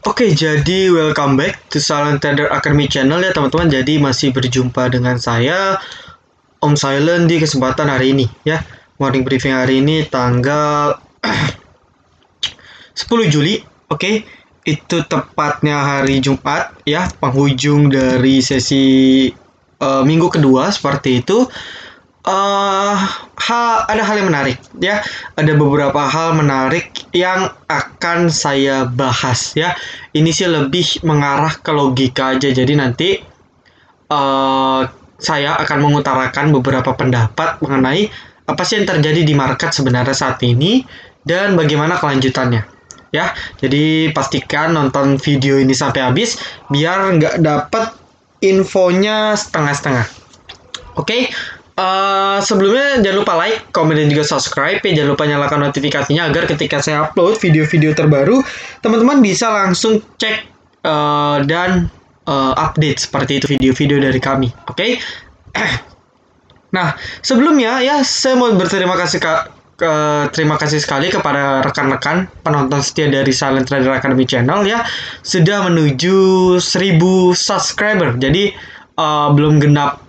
Oke, jadi welcome back to Silent Trader Academy channel ya teman-teman. Jadi masih berjumpa dengan saya Om Silent di kesempatan hari ini ya. Morning briefing hari ini tanggal 10 Juli. Oke, itu tepatnya hari Jumat ya, penghujung dari sesi minggu kedua seperti itu. Ada hal yang menarik ya, ada beberapa hal menarik yang akan saya bahas ya. Ini sih lebih mengarah ke logika aja, jadi nanti saya akan mengutarakan beberapa pendapat mengenai apa sih yang terjadi di market sebenarnya saat ini dan bagaimana kelanjutannya ya. Jadi pastikan nonton video ini sampai habis biar nggak dapat infonya setengah-setengah. Oke. Sebelumnya jangan lupa like, komen, dan juga subscribe ya. Jangan lupa nyalakan notifikasinya agar ketika saya upload video-video terbaru, teman-teman bisa langsung cek dan update seperti itu video-video dari kami. Oke? Nah, sebelumnya ya saya mau berterima kasih terima kasih sekali kepada rekan-rekan penonton setia dari Silent Trader Academy channel ya, sudah menuju 1000 subscriber. Jadi belum genap,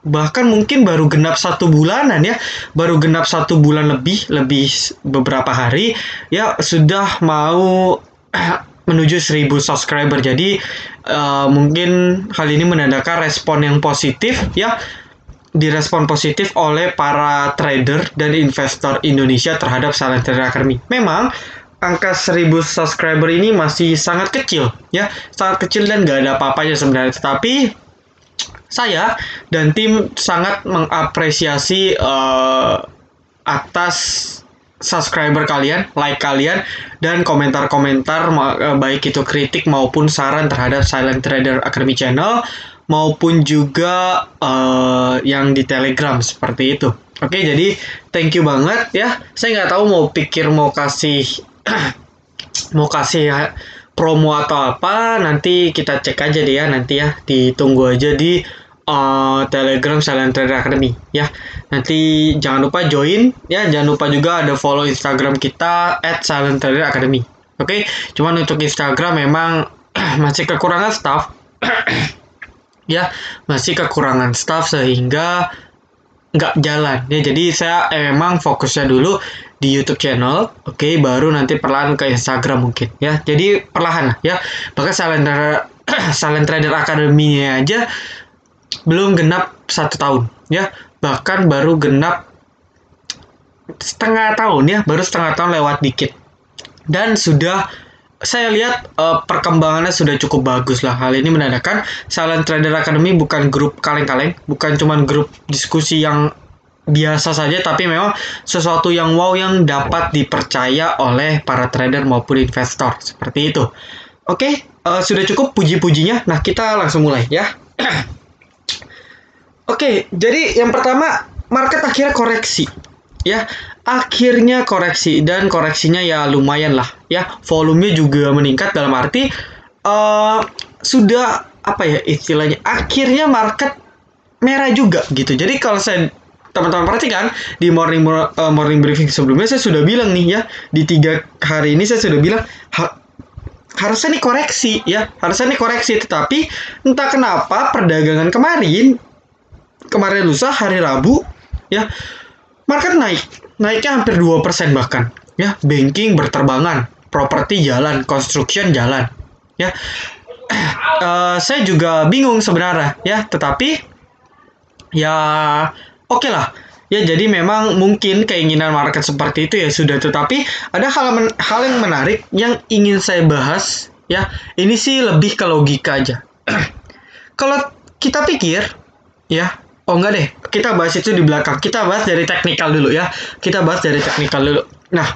bahkan mungkin baru genap 1 bulanan ya, baru genap 1 bulan lebih beberapa hari ya, sudah mau menuju 1000 subscriber. Jadi mungkin hal ini menandakan respon yang positif ya, direspon positif oleh para trader dan investor Indonesia terhadap Silent Trader Academy. Memang angka 1000 subscriber ini masih sangat kecil ya, sangat kecil dan gak ada apa-apanya sebenarnya, tetapi saya dan tim sangat mengapresiasi atas subscriber kalian, like kalian, dan komentar-komentar baik itu kritik maupun saran terhadap Silent Trader Academy channel maupun juga yang di Telegram seperti itu. Oke, jadi thank you banget ya. Saya nggak tahu mau kasih mau kasih promo atau apa, nanti kita cek aja deh ya, nanti ya ditunggu aja di Telegram Silent Trader Academy ya. Nanti jangan lupa join ya, jangan lupa juga ada follow Instagram kita @silenttraderacademy. Oke, cuman untuk Instagram memang masih kekurangan staff ya, masih kekurangan staff sehingga nggak jalan ya. Jadi saya emang fokusnya dulu di YouTube channel, oke, baru nanti perlahan ke Instagram mungkin ya. Jadi perlahan ya. Bahkan Silent Trader Academy-nya aja belum genap 1 tahun ya, bahkan baru genap setengah tahun ya, baru setengah tahun lewat dikit, dan sudah saya lihat perkembangannya sudah cukup bagus lah. Hal ini menandakan Silent Trader Academy bukan grup kaleng-kaleng, bukan cuman grup diskusi yang biasa saja, tapi memang sesuatu yang wow yang dapat dipercaya oleh para trader maupun investor seperti itu. Oke, sudah cukup puji-pujinya. Nah, kita langsung mulai ya. Oke, jadi yang pertama, market akhirnya koreksi ya. Akhirnya koreksi, dan koreksinya ya lumayan lah ya. Volumenya juga meningkat, dalam arti sudah apa ya istilahnya, akhirnya market merah juga gitu. Jadi kalau teman-teman perhatikan di morning briefing sebelumnya, saya sudah bilang nih ya, di 3 hari ini saya sudah bilang harusnya nih koreksi ya, harusnya nih koreksi, tetapi entah kenapa perdagangan kemarin lusa hari Rabu ya, market naiknya hampir 2% bahkan ya. Banking berterbangan, properti jalan, construction jalan ya. Saya juga bingung sebenarnya ya, tetapi ya oke lah ya. Jadi memang mungkin keinginan market seperti itu ya sudah, tetapi ada hal yang menarik yang ingin saya bahas ya. Ini sih lebih ke logika aja. Kalau kita pikir ya, oh enggak deh, kita bahas itu di belakang. Kita bahas dari teknikal dulu ya. Kita bahas dari teknikal dulu. Nah,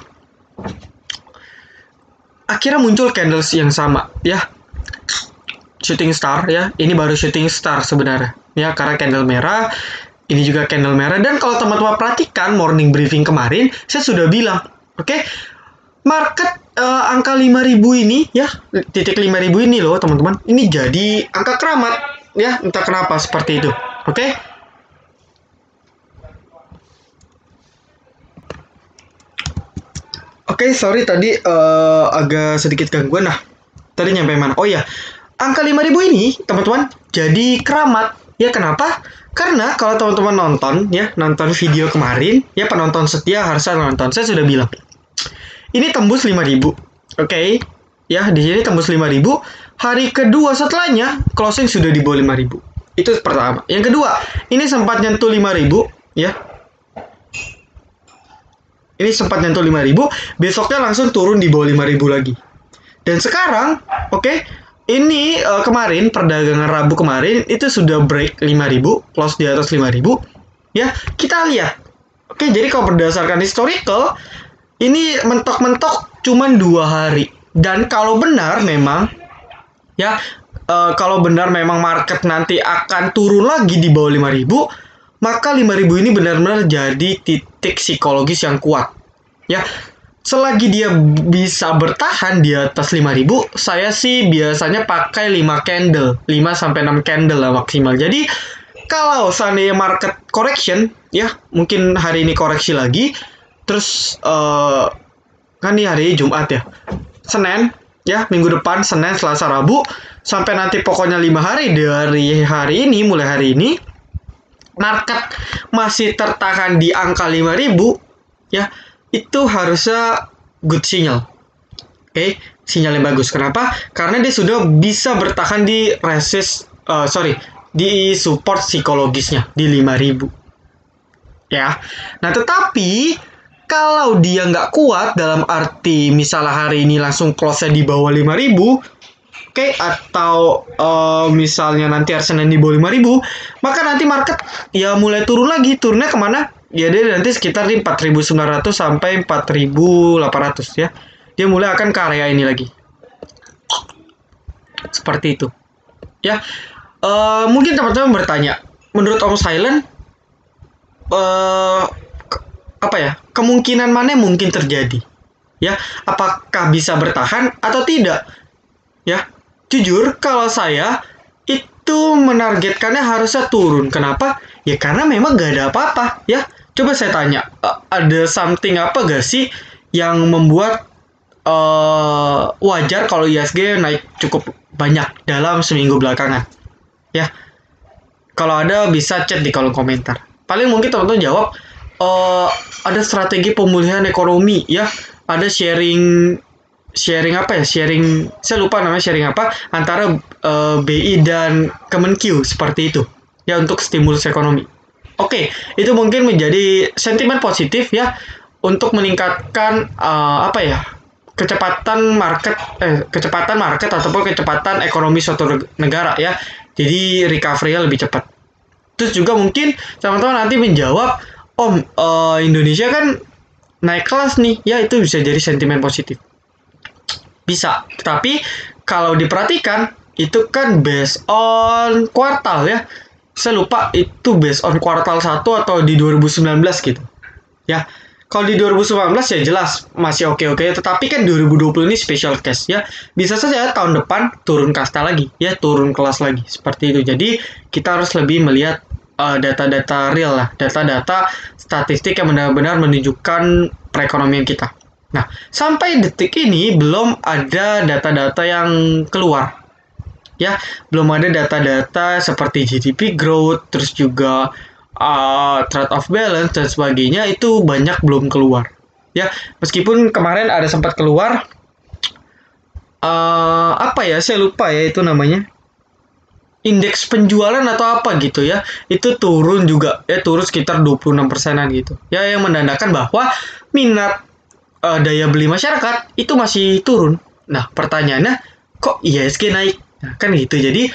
akhirnya muncul candles yang sama ya. Shooting star ya. Ini baru shooting star sebenarnya ya, karena candle merah. Ini juga candle merah. Dan kalau teman-teman perhatikan morning briefing kemarin, saya sudah bilang, oke, market angka 5000 ini ya, titik 5000 ini loh teman-teman, ini jadi angka keramat ya, entah kenapa seperti itu. Oke. Oke, sorry tadi agak sedikit gangguan. Nah, tadi nyampe mana? Oh ya, angka 5.000 ini, teman-teman, jadi keramat. Ya, kenapa? Karena kalau teman-teman nonton video kemarin, ya penonton setia harusnya nonton. Saya sudah bilang, ini tembus 5.000. Oke. Ya, di sini tembus 5.000. Hari kedua setelahnya, closing sudah di bawah 5.000. Itu pertama. Yang kedua, ini sempat nyentuh 5.000, ya. Ini sempat nyentuh 5.000, besoknya langsung turun di bawah 5.000 lagi. Dan sekarang, oke, ini kemarin perdagangan Rabu kemarin itu sudah break 5.000, close di atas 5.000. Ya, kita lihat. Oke, jadi kalau berdasarkan historical, ini mentok-mentok cuman 2 hari. Dan kalau benar memang, ya, kalau benar memang market nanti akan turun lagi di bawah 5.000, maka 5.000 ini benar-benar jadi titik psikologis yang kuat. Ya, selagi dia bisa bertahan di atas 5.000, saya sih biasanya pakai 5 candle, 5-6 candle lah maksimal. Jadi, kalau seandainya market correction, ya, mungkin hari ini koreksi lagi, terus, kan ini hari Jumat ya, Senin, ya, minggu depan, Senin, Selasa, Rabu, sampai nanti pokoknya 5 hari dari hari ini, mulai hari ini, market masih tertahan di angka 5.000, ya, itu harusnya good signal. Oke, sinyal yang bagus. Kenapa? Karena dia sudah bisa bertahan di di support psikologisnya di 5.000. Ya. Nah, tetapi kalau dia nggak kuat dalam arti misalnya hari ini langsung close-nya di bawah 5.000, oke, atau misalnya nanti Senin di bawah 5.000, maka nanti market ya mulai turun lagi. Turunnya kemana? Ya dia nanti sekitar di 4.900 sampai 4.800 ya. Dia mulai akan ke area ini lagi. Seperti itu. Ya. Mungkin teman-teman bertanya, menurut Om Silent apa ya? Kemungkinan mana yang mungkin terjadi? Ya, apakah bisa bertahan atau tidak? Ya. Jujur, kalau saya itu menargetkannya harusnya turun. Kenapa? Ya karena memang gak ada apa-apa. Ya, coba saya tanya, ada something apa gak sih yang membuat wajar kalau ISG naik cukup banyak dalam seminggu belakangan? Ya, kalau ada bisa chat di kolom komentar. Paling mungkin teman-teman jawab, ada strategi pemulihan ekonomi. Ya, ada sharing apa ya, saya lupa namanya, sharing apa antara BI dan Kemenq seperti itu ya, untuk stimulus ekonomi. Oke, itu mungkin menjadi sentimen positif ya untuk meningkatkan kecepatan market ataupun kecepatan ekonomi suatu negara ya, jadi recovery-nya lebih cepat. Terus juga mungkin teman-teman nanti menjawab, Om, Indonesia kan naik kelas nih ya, itu bisa jadi sentimen positif. Bisa, tapi kalau diperhatikan itu kan based on kuartal ya. Saya lupa itu based on kuartal 1 atau di 2019 gitu. Ya, kalau di 2019 ya jelas masih oke-oke, tetapi kan 2020 ini special case ya. Bisa saja tahun depan turun kasta lagi ya, turun kelas lagi seperti itu. Jadi kita harus lebih melihat data-data real lah, data-data statistik yang benar-benar menunjukkan perekonomian kita. Nah, sampai detik ini belum ada data-data yang keluar. Ya, belum ada data-data seperti GDP growth, terus juga trade off balance dan sebagainya, itu banyak belum keluar. Ya, meskipun kemarin ada sempat keluar saya lupa ya itu namanya. Indeks penjualan atau apa gitu ya. Itu turun juga ya, turun sekitar 26%-an gitu. Ya, yang menandakan bahwa minat daya beli masyarakat itu masih turun. Nah, pertanyaannya, kok IHSG naik? Nah, kan gitu. Jadi,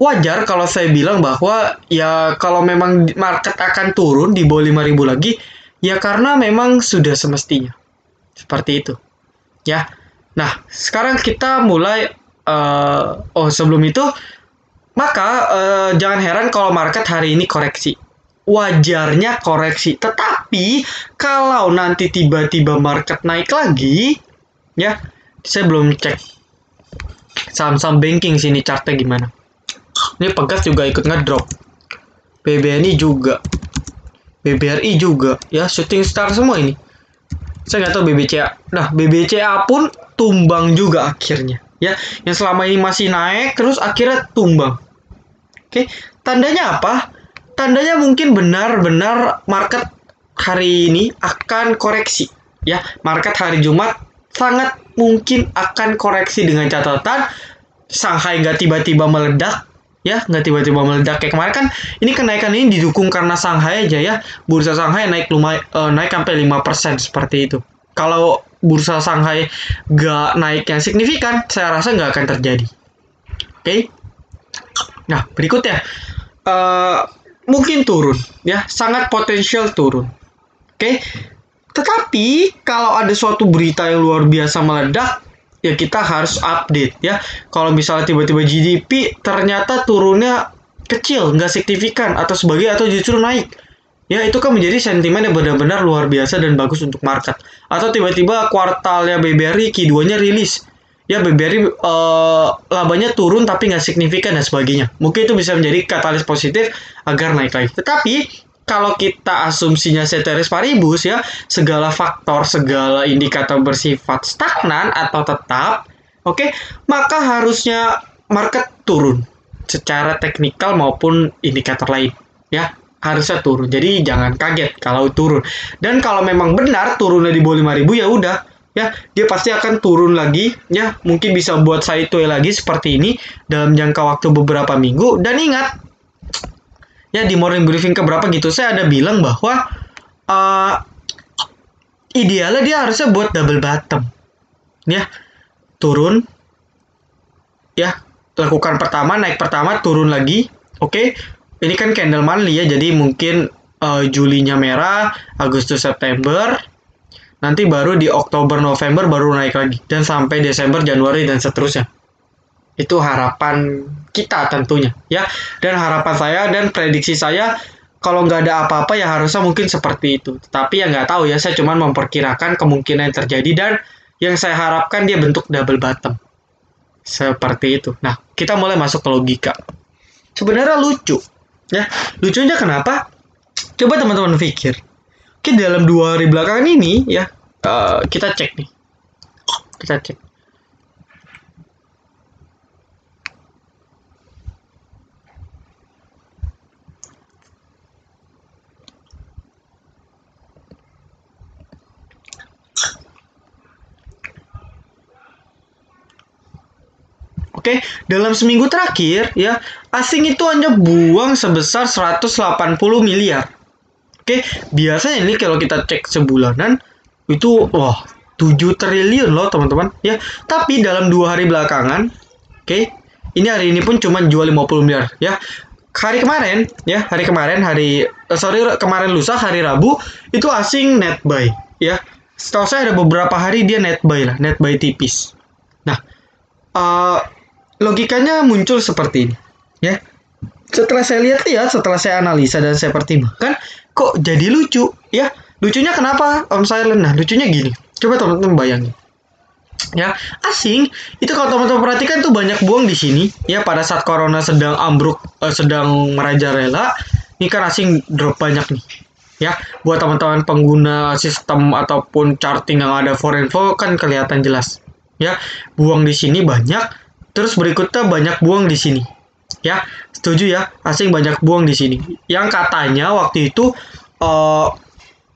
wajar kalau saya bilang bahwa ya kalau memang market akan turun di bawah 5.000 lagi, ya karena memang sudah semestinya. Seperti itu. Ya. Nah, sekarang kita mulai, sebelum itu, maka jangan heran kalau market hari ini koreksi. Wajarnya koreksi, tetapi kalau nanti tiba-tiba market naik lagi ya, saya belum cek saham-saham banking sini chartnya gimana. Ini Pegas juga ikut ngedrop, BBNI juga, BBRI juga ya, shooting star semua ini. Saya nggak tahu BBCA. Nah, BBCA pun tumbang juga akhirnya. Ya, yang selama ini masih naik, terus akhirnya tumbang. Oke, tandanya apa? Tandanya mungkin benar-benar market hari ini akan koreksi. Ya, market hari Jumat sangat mungkin akan koreksi dengan catatan Shanghai nggak tiba-tiba meledak. Ya, nggak tiba-tiba meledak kayak kemarin kan. Ini kenaikan ini didukung karena Shanghai aja ya. Bursa Shanghai naik naik sampai 5% seperti itu. Kalau bursa Shanghai nggak naik yang signifikan, saya rasa nggak akan terjadi. Oke. Nah, berikutnya mungkin turun ya, sangat potensial turun. Oke. Tetapi kalau ada suatu berita yang luar biasa meledak, ya kita harus update ya. Kalau misalnya tiba-tiba GDP ternyata turunnya kecil, nggak signifikan atau sebagainya, atau justru naik, ya itu kan menjadi sentimen yang benar-benar luar biasa dan bagus untuk market. Atau tiba-tiba kuartalnya BBRI Q2-nya rilis, ya BBRI labanya turun tapi nggak signifikan dan sebagainya. Mungkin itu bisa menjadi katalis positif agar naik lagi. Tetapi kalau kita asumsinya ceteris paribus ya, segala faktor, segala indikator bersifat stagnan atau tetap, oke, maka harusnya market turun secara teknikal maupun indikator lain, ya harusnya turun. Jadi jangan kaget kalau turun. Dan kalau memang benar turunnya di bawah 5.000 ya udah, ya dia pasti akan turun lagi, ya mungkin bisa buat sideways lagi seperti ini dalam jangka waktu beberapa minggu. Dan ingat, ya di morning briefing keberapa gitu saya ada bilang bahwa idealnya dia harusnya buat double bottom, ya turun, ya lakukan pertama, naik pertama, turun lagi. Oke, ini kan candle monthly ya, jadi mungkin Julinya merah, Agustus September, nanti baru di Oktober November baru naik lagi, dan sampai Desember Januari dan seterusnya. Itu harapan kita tentunya ya, dan harapan saya dan prediksi saya kalau nggak ada apa-apa ya harusnya mungkin seperti itu. Tapi ya nggak tahu ya, saya cuma memperkirakan kemungkinan yang terjadi dan yang saya harapkan dia bentuk double bottom seperti itu. Nah, kita mulai masuk ke logika. Sebenarnya lucu ya, lucunya kenapa? Coba teman-teman pikir. Oke, dalam 2 hari belakangan ini ya, kita cek nih, kita cek. Oke, dalam seminggu terakhir ya, asing itu hanya buang sebesar 180 miliar. Oke, biasanya ini kalau kita cek sebulanan itu wah 7 triliun loh teman-teman ya. Tapi dalam 2 hari belakangan, oke, ini hari ini pun cuma jual 50 miliar ya. Hari kemarin ya, kemarin lusa hari Rabu itu asing net buy ya. Setahu saya ada beberapa hari dia net buy lah, net buy tipis. Nah, logikanya muncul seperti ini ya. Setelah saya lihat ya, setelah saya analisa dan saya pertimbangkan, kok jadi lucu ya. Lucunya kenapa Om Silent? Nah, lucunya gini, coba teman-teman bayangin ya, asing itu kalau teman-teman perhatikan tuh banyak buang di sini ya, pada saat corona sedang ambruk, sedang merajalela. Ini kan asing drop banyak nih ya. Buat teman-teman pengguna sistem ataupun charting yang ada foreign flow kan kelihatan jelas ya, buang di sini banyak. Terus berikutnya banyak buang di sini. Ya, setuju ya, asing banyak buang di sini. Yang katanya waktu itu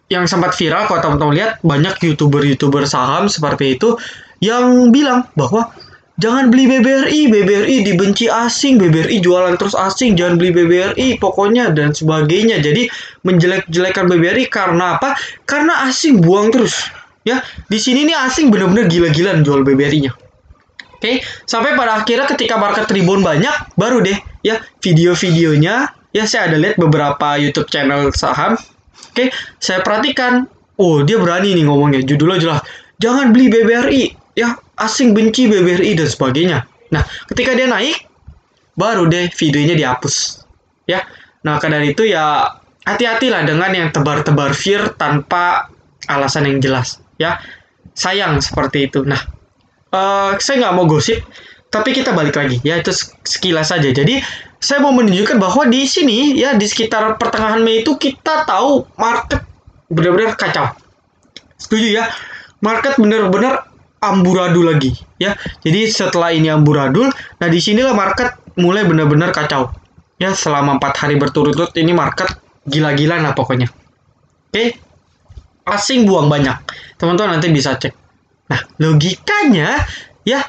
yang sempat viral kalau teman-teman lihat, banyak YouTuber saham seperti itu yang bilang bahwa jangan beli BBRI, BBRI dibenci asing, BBRI jualan terus asing, jangan beli BBRI pokoknya dan sebagainya. Jadi menjelek-jelekan BBRI karena apa? Karena asing buang terus. Ya, di sini nih asing benar-benar gila-gilaan jual BBRI-nya. Oke, sampai pada akhirnya ketika market rebound banyak, baru deh ya video-videonya ya, saya ada lihat beberapa YouTube channel saham. Oke, saya perhatikan, oh dia berani nih ngomongnya, judulnya jelas, jangan beli BBRI ya, asing benci BBRI dan sebagainya. Nah, ketika dia naik, baru deh videonya dihapus ya. Nah, karena itu ya hati-hatilah dengan yang tebar-tebar fear tanpa alasan yang jelas ya, sayang seperti itu. Nah, saya nggak mau gosip, tapi kita balik lagi ya, itu sekilas saja. Jadi saya mau menunjukkan bahwa di sini ya, di sekitar pertengahan Mei itu kita tahu market benar-benar kacau. Setuju ya? Market bener-bener amburadul lagi ya. Jadi setelah ini amburadul, nah disinilah market mulai benar-benar kacau. Ya selama 4 hari berturut-turut ini market gila-gilaan lah pokoknya. Oke, asing buang banyak. Teman-teman nanti bisa cek. Nah logikanya ya,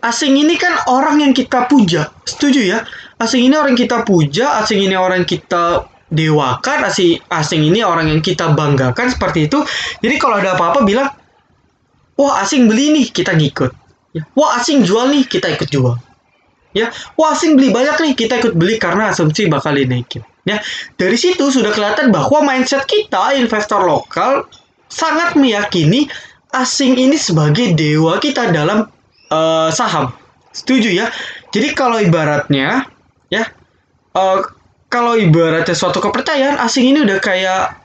asing ini kan orang yang kita puja. Setuju ya? Asing ini orang yang kita puja, asing ini orang yang kita dewakan, asing ini orang yang kita banggakan seperti itu. Jadi kalau ada apa-apa bilang, wah asing beli nih, kita ngikut. Ya. Wah asing jual nih, kita ikut jual. Ya, wah asing beli banyak nih, kita ikut beli karena asumsi bakal dinaikin. Ya, dari situ sudah kelihatan bahwa mindset kita investor lokal sangat meyakini asing ini sebagai dewa kita dalam saham. Setuju ya? Jadi kalau ibaratnya ya, kalau ibaratnya suatu kepercayaan, asing ini udah kayak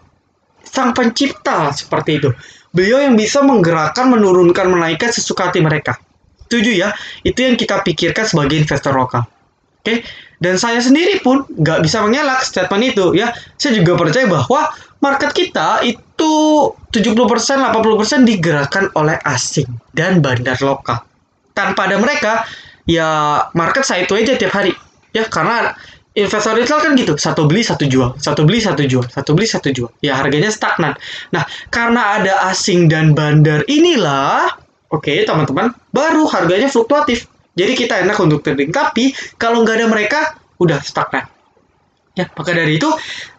sang pencipta seperti itu. Beliau yang bisa menggerakkan, menurunkan, menaikkan sesuka hati mereka. Setuju ya? Itu yang kita pikirkan sebagai investor lokal. Oke? Dan saya sendiri pun nggak bisa mengelak statement itu ya. Saya juga percaya bahwa market kita itu 70%, 80% digerakkan oleh asing dan bandar lokal. Tanpa ada mereka, ya market saya itu aja tiap hari. Ya, karena investor retail kan gitu, satu beli satu jual, satu beli satu jual, satu beli satu jual. Ya harganya stagnan. Nah, karena ada asing dan bandar inilah, oke teman-teman, baru harganya fluktuatif. Jadi kita enak untuk trading. Tapi kalau nggak ada mereka, udah stagnan. Ya, maka dari itu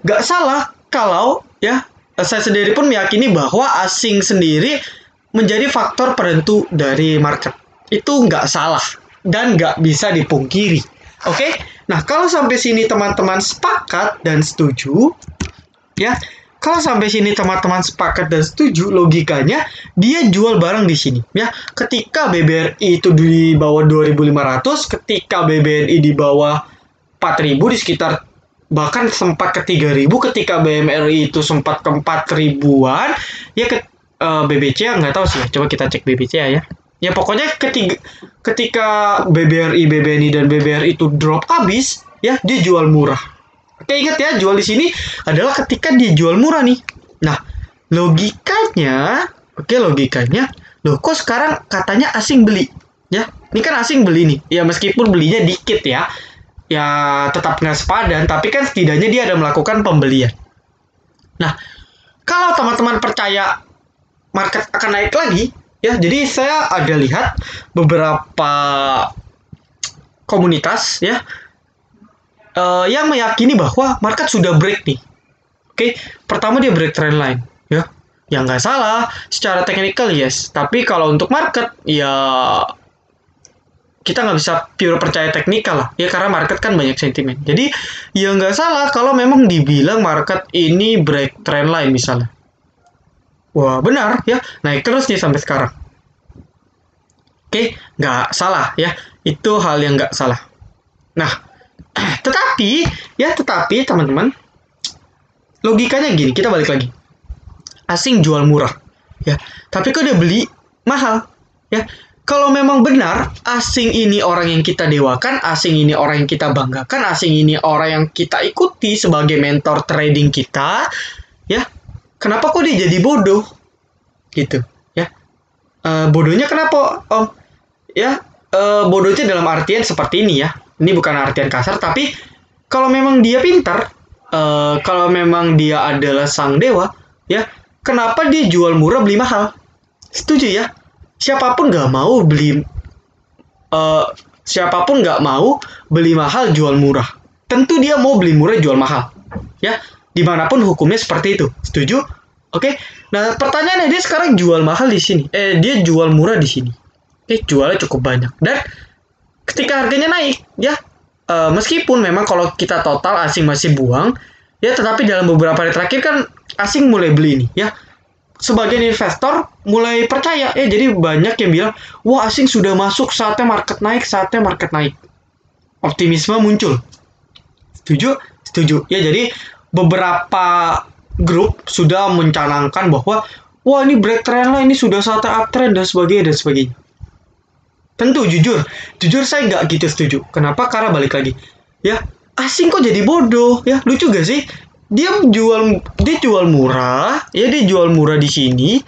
nggak salah kalau ya saya sendiri pun meyakini bahwa asing sendiri menjadi faktor penentu dari market. Itu nggak salah dan nggak bisa dipungkiri. Oke? Nah, kalau sampai sini teman-teman sepakat dan setuju, ya, kalau sampai sini teman-teman sepakat dan setuju, logikanya dia jual barang di sini, ya. Ketika BBRI itu di bawah 2.500, ketika BBNI di bawah 4.000, di sekitar bahkan sempat ke 3.000, ketika BMRI itu sempat ke 4.000-an, ya BBC nggak tahu sih, coba kita cek BBC ya. Ya pokoknya ketika BBRI, BBNI dan BBRI itu drop habis, ya dia jual murah. Oke, ingat ya, jual di sini adalah ketika dia jual murah nih. Nah, logikanya, loh kok sekarang katanya asing beli? Ya, ini kan asing beli nih. Ya meskipun belinya dikit ya. Ya tetap nggak sepadan, tapi kan setidaknya dia ada melakukan pembelian. Nah, kalau teman-teman percaya market akan naik lagi, ya, jadi saya ada lihat beberapa komunitas ya yang meyakini bahwa market sudah break nih. Oke, pertama dia break trend line, ya, yang nggak salah secara teknikal yes, tapi kalau untuk market ya kita nggak bisa pure percaya teknikal lah, ya karena market kan banyak sentimen. Jadi ya nggak salah kalau memang dibilang market ini break trend line misalnya. Wah benar ya, naik terus nih sampai sekarang. Oke, nggak salah ya, itu hal yang nggak salah. Nah, tetapi teman-teman, logikanya gini, kita balik lagi. Asing jual murah, ya, tapi kok dia beli mahal, ya. Kalau memang benar asing ini orang yang kita dewakan, asing ini orang yang kita banggakan, asing ini orang yang kita ikuti sebagai mentor trading kita, ya, kenapa kok dia jadi bodoh, gitu, ya? Bodohnya kenapa, Om? Ya, bodohnya dalam artian seperti ini ya. Ini bukan artian kasar, tapi kalau memang dia pintar, kalau memang dia adalah sang dewa, ya, kenapa dia jual murah beli mahal? Setuju ya? Siapapun nggak mau beli mahal jual murah. Tentu dia mau beli murah jual mahal, ya. Dimanapun hukumnya seperti itu. Setuju? Oke. Nah pertanyaannya, dia sekarang jual mahal di sini. Dia jual murah di sini. Jualnya cukup banyak. Dan ketika harganya naik, ya, meskipun memang kalau kita total asing masih buang, ya, tetapi dalam beberapa hari terakhir kan asing mulai beli nih, ya. Sebagian investor mulai percaya, ya, jadi banyak yang bilang, wah asing sudah masuk, saatnya market naik. Optimisme muncul. Setuju. Ya, jadi beberapa grup sudah mencanangkan bahwa, wah ini break trend lah, ini sudah saatnya uptrend dan sebagainya. Tentu jujur saya nggak gitu setuju. Kenapa? Karena balik lagi, ya, asing kok jadi bodoh, ya, lucu gak sih? dia jual murah, ya dia jual murah di sini,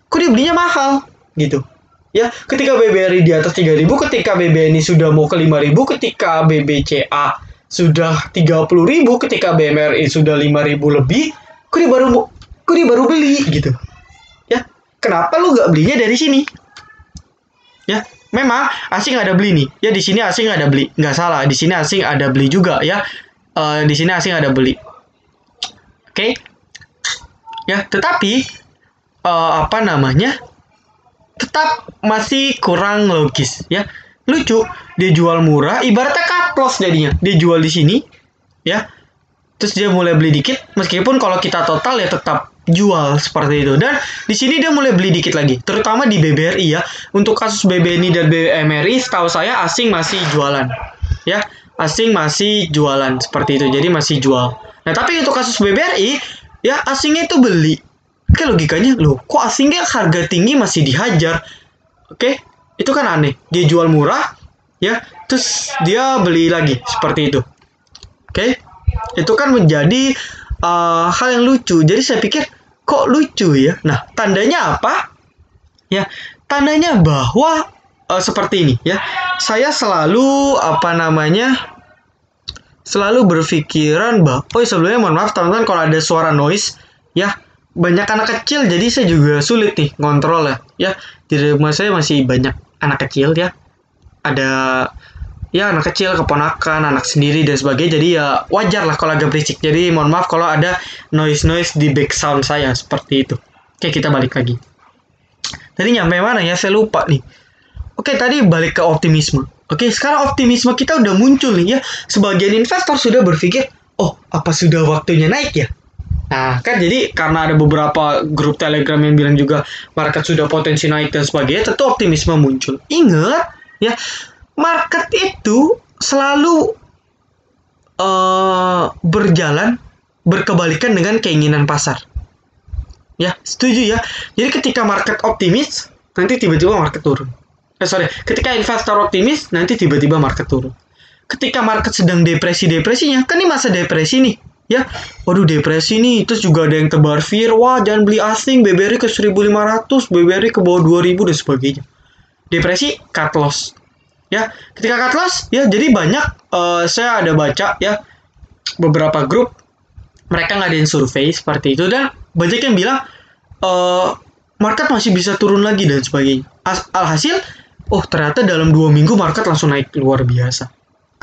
kok dia belinya mahal gitu. Ya, ketika BBRI di atas 3.000, ketika BBNI sudah mau ke 5.000, ketika BBCA sudah 30.000, ketika BMRI sudah 5.000 lebih, kok dia baru beli gitu. Ya, kenapa lu nggak belinya dari sini? Ya, memang asing ada beli nih. Ya, di sini asing ada beli, nggak salah. Di sini asing ada beli juga ya. Di sini asing ada beli. Oke. Ya, tetapi tetap masih kurang logis ya. Lucu, dia jual murah, ibaratnya cut loss jadinya. Dia jual di sini ya. Terus dia mulai beli dikit, meskipun kalau kita total ya tetap jual seperti itu. Dan di sini dia mulai beli dikit lagi, terutama di BBRI ya. Untuk kasus BBNI dan BMRI, setahu saya asing masih jualan ya. Asing masih jualan seperti itu, jadi masih jual. Nah, tapi untuk kasus BBRI ya, asingnya itu beli. Oke, logikanya, loh, kok asingnya harga tinggi masih dihajar? Oke, itu kan aneh. Dia jual murah, ya, terus dia beli lagi, seperti itu. Oke, itu kan menjadi hal yang lucu. Jadi saya pikir, kok lucu ya? Nah, tandanya apa? Ya, tandanya bahwa seperti ini, ya. Saya selalu, selalu berpikiran bahwa, sebelumnya mohon maaf teman-teman kalau ada suara noise, ya. Banyak anak kecil, jadi saya juga sulit nih ngontrol ya. Di rumah saya masih banyak anak kecil ya. Ada ya anak kecil, keponakan, anak sendiri dan sebagainya. Jadi ya wajar lah kalau agak berisik. Jadi mohon maaf kalau ada noise di background saya seperti itu. Oke, kita balik lagi. Tadi nyampe mana ya? Saya lupa nih. Oke, tadi balik ke optimisme. Oke, sekarang optimisme kita udah muncul nih ya. Sebagian investor sudah berpikir, oh, apa sudah waktunya naik ya? Nah, kan jadi karena ada beberapa grup Telegram yang bilang juga market sudah potensi naik dan sebagainya, tentu optimisme muncul. Ingat, ya, market itu selalu berjalan berkebalikan dengan keinginan pasar. Ya, setuju ya. Jadi ketika market optimis, nanti tiba-tiba market turun. Ketika investor optimis, nanti tiba-tiba market turun. Ketika market sedang depresi-depresinya, kan ini masa depresi nih. Ya, waduh depresi nih, terus juga ada yang tebar fear, wah jangan beli asing, BBRI ke 1.500, BBRI ke bawah 2.000 dan sebagainya. Depresi, cut loss. Ya, ketika cut loss, ya jadi banyak, saya ada baca ya, beberapa grup, mereka ngadain survei seperti itu, dan banyak yang bilang, market masih bisa turun lagi dan sebagainya. Alhasil, oh ternyata dalam 2 minggu market langsung naik luar biasa.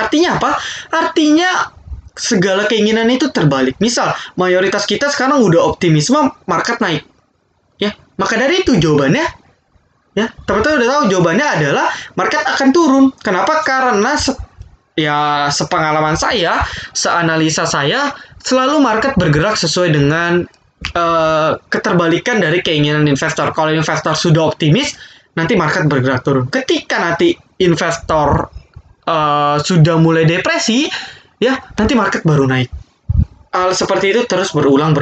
Artinya apa? Artinya, segala keinginan itu terbalik. Misal, mayoritas kita sekarang udah optimisme market naik. Ya, maka dari itu jawabannya, ya, teman-teman udah tahu jawabannya adalah market akan turun. Kenapa? Karena sepengalaman saya, seanalisa saya, selalu market bergerak sesuai dengan keterbalikan dari keinginan investor. Kalau investor sudah optimis, nanti market bergerak turun. Ketika nanti investor sudah mulai depresi, ya, nanti market baru naik. Hal seperti itu terus berulang.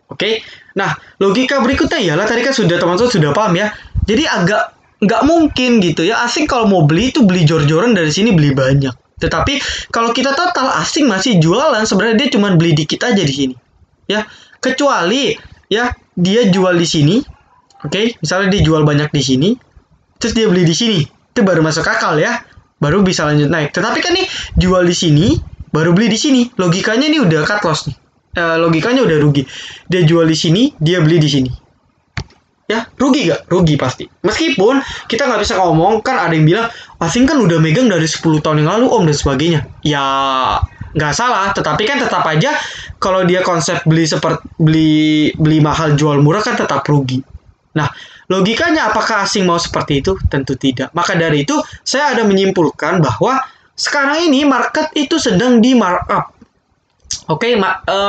Oke. Nah, logika berikutnya ialah tadi kan teman-teman sudah paham ya. Jadi agak nggak mungkin gitu ya. Asing kalau mau beli itu beli jor-joran dari sini beli banyak. Tetapi kalau kita total asing masih jualan, sebenarnya dia cuma beli dikit aja di sini. Ya, kecuali ya dia jual di sini. Oke, misalnya dia jual banyak di sini, terus dia beli di sini. Itu baru masuk akal ya. Baru bisa lanjut naik. Tetapi kan nih jual di sini, baru beli di sini. Logikanya nih udah cut loss nih. Logikanya udah rugi. Dia jual di sini, dia beli di sini. Ya, rugi gak? Rugi pasti. Meskipun kita nggak bisa ngomong, kan ada yang bilang, asing kan udah megang dari 10 tahun yang lalu om dan sebagainya. Ya, nggak salah. Tetapi kan tetap aja, kalau dia konsep beli mahal jual murah kan tetap rugi. Nah, logikanya apakah asing mau seperti itu? Tentu tidak. Maka dari itu, saya ada menyimpulkan bahwa sekarang ini market itu sedang di markup. Oke,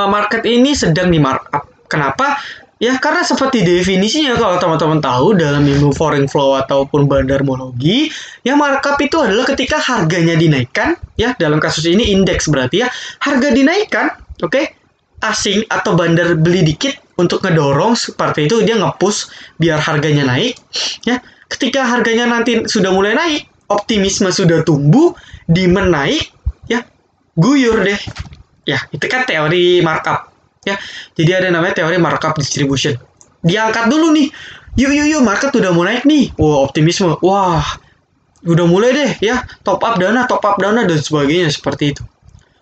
market ini sedang di markup. Kenapa? Ya, karena seperti definisinya kalau teman-teman tahu dalam ilmu foreign flow ataupun bandarmologi, ya markup itu adalah ketika harganya dinaikkan, ya dalam kasus ini indeks berarti ya, harga dinaikkan, oke? Asing atau bandar beli dikit untuk ngedorong seperti itu, dia nge-push biar harganya naik ya. Ketika harganya nanti sudah mulai naik, optimisme sudah tumbuh, demand naik ya, guyur deh Ya, itu kan teori markup. Ya, jadi ada namanya teori markup distribution. Diangkat dulu nih. Yuk, market udah mau naik nih. Wah, optimisme. Wah, udah mulai deh ya. Top up dana, dan sebagainya seperti itu.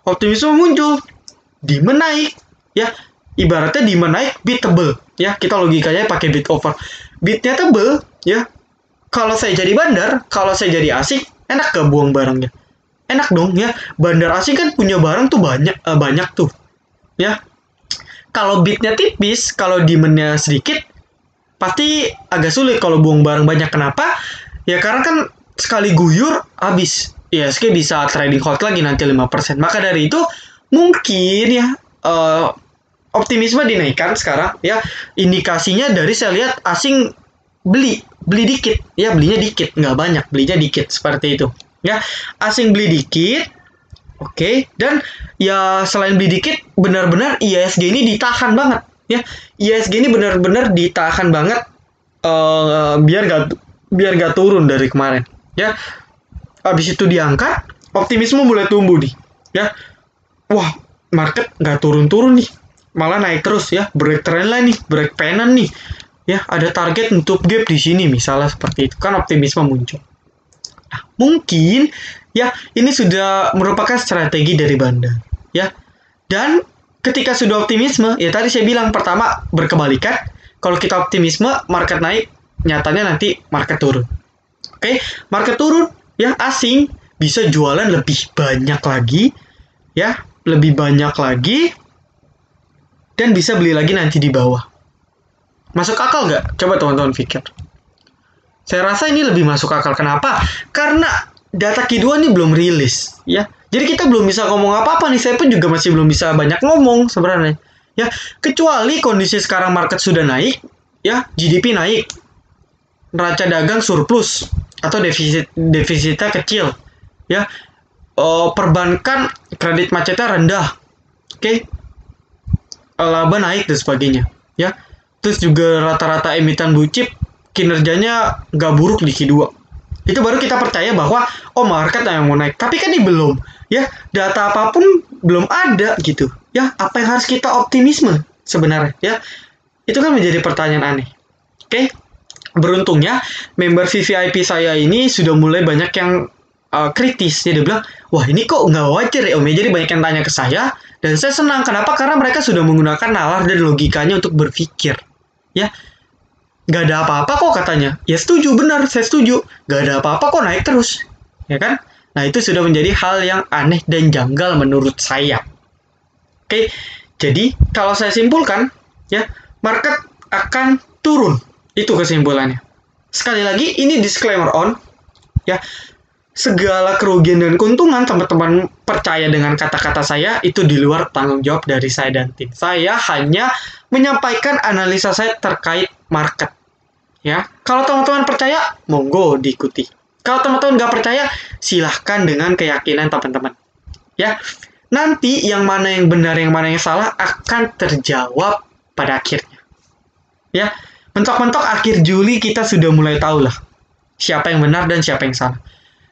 Optimisme muncul. Demand naik. Ya, ibaratnya demand naik, bid tebel. Ya, kita logikanya pakai bid over. Bidnya tebel, ya. Kalau saya jadi bandar, kalau saya jadi asing, enak gak buang barangnya? Enak dong ya. Bandar asing kan punya barang tuh banyak tuh. Ya. Kalau bidnya tipis, kalau demand-nya sedikit, pasti agak sulit kalau buang barang banyak. Kenapa? Ya karena kan sekali guyur habis. ISG bisa trading halt lagi nanti 5%. Maka dari itu mungkin ya optimisme dinaikkan sekarang ya. Indikasinya dari saya lihat asing beli dikit ya, belinya dikit, nggak banyak, belinya dikit seperti itu ya. Asing beli dikit. Oke, dan ya selain beli dikit, benar-benar IISG ini ditahan banget ya. IISG ini benar-benar ditahan banget biar gak turun dari kemarin ya. Habis itu diangkat, optimisme mulai tumbuh nih ya. Wah, market gak turun-turun nih, malah naik terus ya, break trendline nih, break pennant nih ya. Ada target nutup gap di sini misalnya seperti itu kan, optimisme muncul. Nah, mungkin ya ini sudah merupakan strategi dari bandar ya. Dan ketika sudah optimisme, ya tadi saya bilang pertama berkebalikan. Kalau kita optimisme, market naik, nyatanya nanti market turun. Oke, market turun, ya asing bisa jualan lebih banyak lagi, ya lebih banyak lagi, dan bisa beli lagi nanti di bawah. Masuk akal nggak? Coba teman-teman pikir. Saya rasa ini lebih masuk akal. Kenapa? Karena data Q2 ini belum rilis, ya. Jadi kita belum bisa ngomong apa-apa nih. Saya pun juga masih belum bisa banyak ngomong sebenarnya. Ya, kecuali kondisi sekarang market sudah naik, ya, GDP naik, neraca dagang surplus atau defisitnya kecil, ya. Perbankan kredit macetnya rendah. Oke. Laba naik dan sebagainya, ya. Terus juga rata-rata emiten blue chip kinerjanya nggak buruk di Q2. Itu baru kita percaya bahwa market yang mau naik. Tapi kan ini belum, ya. Data apapun belum ada gitu. Ya, apa yang harus kita optimisme sebenarnya, ya? Itu kan menjadi pertanyaan aneh. Oke. Beruntungnya member VVIP saya ini sudah mulai banyak yang kritis. Dia bilang, "Wah, ini kok nggak wajar ya, Om." Jadi banyak yang tanya ke saya dan saya senang. Kenapa? Karena mereka sudah menggunakan nalar dan logikanya untuk berpikir. Ya, nggak ada apa-apa kok katanya. Ya setuju, benar, saya setuju. Nggak ada apa-apa kok naik terus, ya kan? Nah itu sudah menjadi hal yang aneh dan janggal menurut saya. Oke, jadi kalau saya simpulkan, ya market akan turun. Itu kesimpulannya. Sekali lagi, ini disclaimer on, ya. Segala kerugian dan keuntungan teman-teman percaya dengan kata-kata saya itu di luar tanggung jawab dari saya dan tim. Saya hanya menyampaikan analisa saya terkait market. Ya, kalau teman-teman percaya, monggo diikuti. Kalau teman-teman nggak percaya, silahkan dengan keyakinan teman-teman. Ya, nanti yang mana yang benar, yang mana yang salah akan terjawab pada akhirnya. Ya, mentok-mentok akhir Juli kita sudah mulai tahu lah siapa yang benar dan siapa yang salah.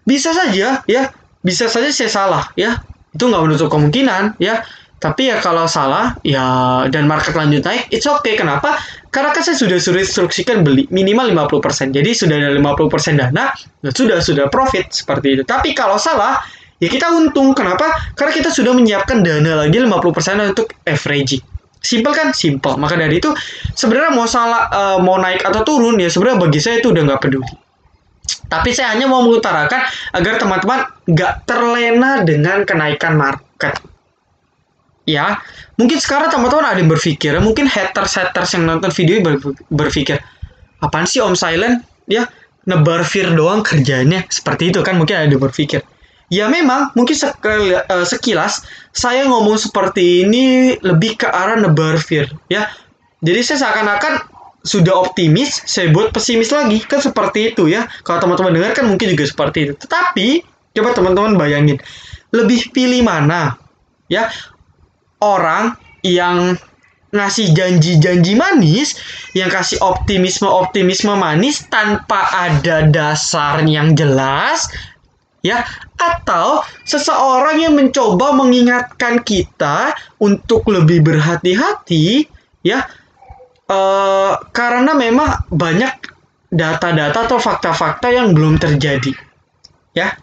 Bisa saja, ya, bisa saja saya salah, ya. Itu nggak menutup kemungkinan, ya. Tapi ya kalau salah, ya, dan market lanjut naik, it's okay. Kenapa? Karena kan saya sudah instruksikan beli minimal 50%. Jadi sudah ada 50% dana, sudah profit seperti itu. Tapi kalau salah, ya kita untung. Kenapa? Karena kita sudah menyiapkan dana lagi 50% untuk averaging. Simple kan? Simple. Maka dari itu, sebenarnya mau naik atau turun, ya sebenarnya bagi saya itu udah nggak peduli. Tapi saya hanya mau mengutarakan agar teman-teman nggak terlena dengan kenaikan market. Ya, mungkin sekarang teman-teman ada yang berpikir, mungkin haters yang nonton video ini berpikir, apaan sih Om Silent? Ya, nebar fear doang kerjanya. Seperti itu kan mungkin ada yang berpikir. Ya memang, mungkin sekilas saya ngomong seperti ini lebih ke arah nebar fear. Ya, jadi saya seakan-akan sudah optimis, saya buat pesimis lagi. Kan seperti itu ya. Kalau teman-teman dengar kan mungkin juga seperti itu. Tetapi, coba teman-teman bayangin. Lebih pilih mana? Ya, orang yang ngasih janji-janji manis, yang kasih optimisme manis tanpa ada dasar yang jelas, ya, atau seseorang yang mencoba mengingatkan kita untuk lebih berhati-hati, ya, karena memang banyak data-data atau fakta-fakta yang belum terjadi, ya.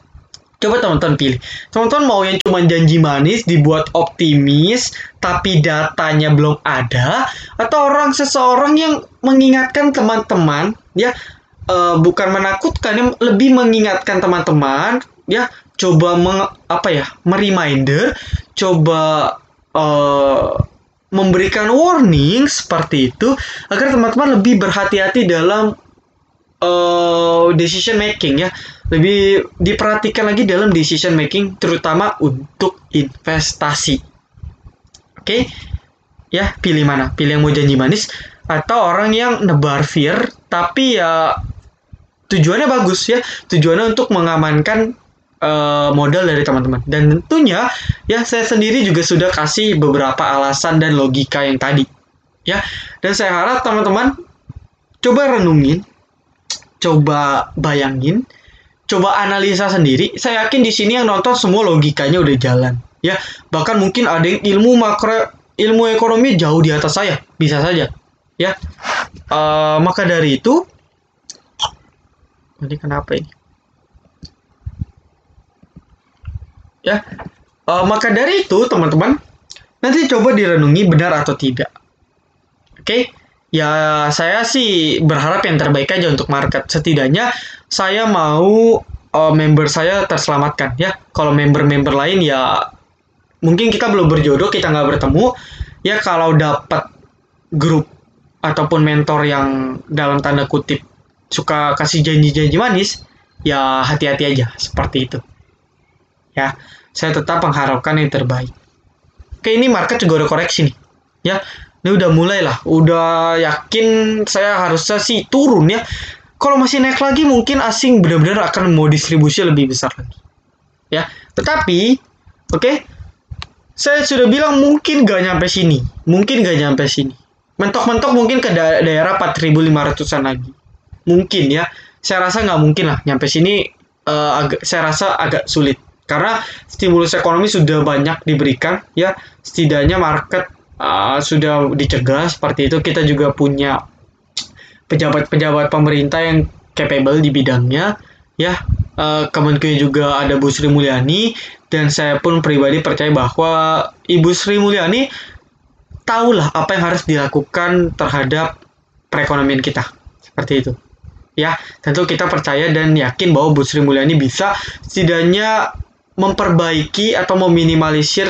Coba teman-teman pilih. Teman-teman mau yang cuma janji manis, dibuat optimis, tapi datanya belum ada, atau seseorang yang mengingatkan teman-teman, ya, bukan menakutkan, yang lebih mengingatkan teman-teman, ya, coba mereminder, coba memberikan warning seperti itu, agar teman-teman lebih berhati-hati dalam decision making, ya, lebih diperhatikan lagi dalam decision making, terutama untuk investasi. Oke, ya, pilih mana? Pilih yang mau janji manis atau orang yang nebar fear, tapi ya tujuannya bagus, ya, tujuannya untuk mengamankan modal dari teman-teman. Dan tentunya, ya, saya sendiri juga sudah kasih beberapa alasan dan logika yang tadi, ya. Dan saya harap teman-teman coba renungin, coba bayangin, coba analisa sendiri. Saya yakin di sini yang nonton semua logikanya udah jalan, ya. Bahkan mungkin ada yang ilmu ekonomi jauh di atas saya, bisa saja, ya. Maka dari itu, ini kenapa ini? Ya, maka dari itu teman-teman, nanti coba direnungi benar atau tidak. Oke, ya, saya sih berharap yang terbaik aja untuk market. Setidaknya saya mau member saya terselamatkan, ya. Kalau member-member lain, ya, mungkin kita belum berjodoh, kita nggak bertemu, ya. Kalau dapat grup ataupun mentor yang dalam tanda kutip suka kasih janji-janji manis, ya hati-hati aja seperti itu, ya. Saya tetap mengharapkan yang terbaik. Oke, ini market juga udah koreksi nih, ya. Ini udah mulai lah, udah yakin saya harusnya sih turun, ya. Kalau masih naik lagi, mungkin asing benar-benar akan mau distribusi lebih besar lagi, ya. Tetapi, oke, saya sudah bilang mungkin gak nyampe sini, mentok-mentok mungkin ke daerah 4.500-an lagi, mungkin, ya. Saya rasa nggak mungkin lah nyampe sini, saya rasa agak sulit, karena stimulus ekonomi sudah banyak diberikan, ya. Setidaknya market sudah dicegah seperti itu. Kita juga punya pejabat-pejabat pemerintah yang capable di bidangnya, ya. Kemudian juga ada Bu Sri Mulyani, dan saya pun pribadi percaya bahwa Ibu Sri Mulyani tahulah apa yang harus dilakukan terhadap perekonomian kita, seperti itu, ya. Tentu kita percaya dan yakin bahwa Bu Sri Mulyani bisa setidaknya memperbaiki atau meminimalisir,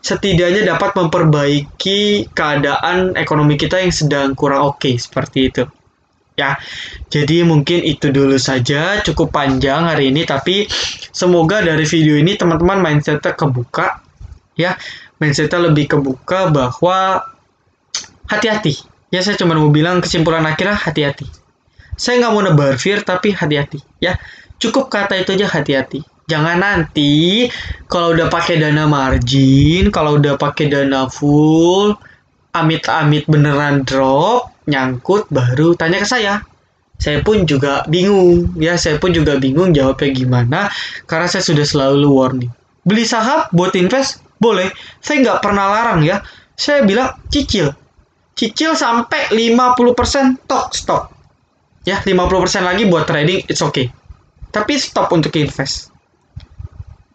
setidaknya dapat memperbaiki keadaan ekonomi kita yang sedang kurang oke, seperti itu, ya. Jadi mungkin itu dulu saja, cukup panjang hari ini, tapi semoga dari video ini teman-teman mindsetnya kebuka, ya. Mindsetnya lebih kebuka bahwa hati-hati, ya. Saya cuma mau bilang kesimpulan akhirnya hati-hati. Saya nggak mau nebar fear, tapi hati-hati, ya. Cukup kata itu aja, hati-hati. Jangan nanti kalau udah pakai dana margin, kalau udah pakai dana full, amit-amit beneran drop, nyangkut, baru tanya ke saya. Saya pun juga bingung, ya. Saya pun juga bingung jawabnya gimana, karena saya sudah selalu warning. Beli saham buat invest, boleh. Saya nggak pernah larang, ya. Saya bilang cicil sampai 50%, stop. Ya, 50% lagi buat trading, it's okay. Tapi stop untuk invest.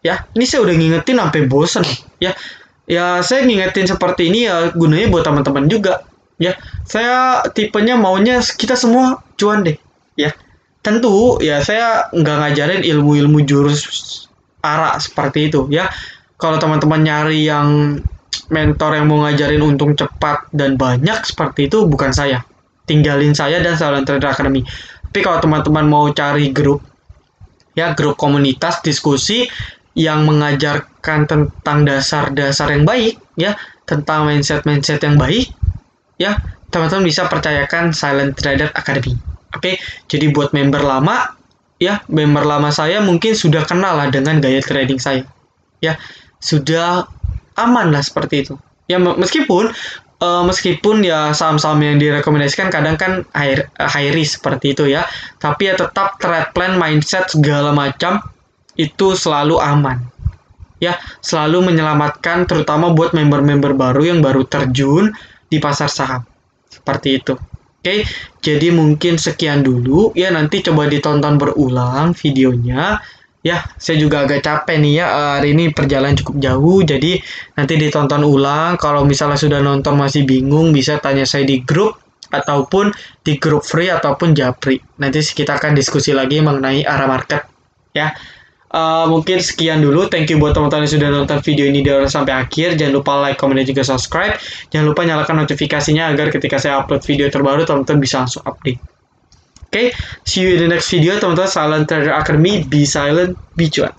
Ya, ini saya udah ngingetin sampai bosen, ya. Ya, saya ngingetin seperti ini ya gunanya buat teman-teman juga, ya. Saya tipenya maunya kita semua cuan deh, ya. Tentu ya saya nggak ngajarin ilmu-ilmu jurus ara seperti itu, ya. Kalau teman-teman nyari yang mentor yang mau ngajarin untung cepat dan banyak seperti itu, bukan saya. Tinggalin saya dan Silent Trader Academy. Tapi kalau teman-teman mau cari grup, ya, grup komunitas diskusi yang mengajarkan tentang dasar-dasar yang baik, ya, tentang mindset-mindset yang baik, ya, teman-teman bisa percayakan Silent Trader Academy. Oke, jadi buat member lama, ya, member lama saya mungkin sudah kenal lah dengan gaya trading saya, ya, sudah aman lah seperti itu. Ya, meskipun meskipun ya saham-saham yang direkomendasikan kadang kan high risk seperti itu ya, tapi ya tetap trade plan, mindset segala macam itu selalu aman. Ya, selalu menyelamatkan terutama buat member-member baru yang baru terjun di pasar saham. Seperti itu. Oke, jadi mungkin sekian dulu ya, nanti coba ditonton berulang videonya. Ya, saya juga agak capek nih ya, hari ini perjalanan cukup jauh, jadi nanti ditonton ulang. Kalau misalnya sudah nonton masih bingung, bisa tanya saya di grup, ataupun di grup free, ataupun japri. Nanti kita akan diskusi lagi mengenai arah market. Ya, mungkin sekian dulu. Thank you buat teman-teman yang sudah nonton video ini dari awal sampai akhir. Jangan lupa like, comment, dan juga subscribe. Jangan lupa nyalakan notifikasinya agar ketika saya upload video terbaru, teman-teman bisa langsung update. Okay, see you in the next video, teman-teman. Silent Trader Academy, be silent, be cuan.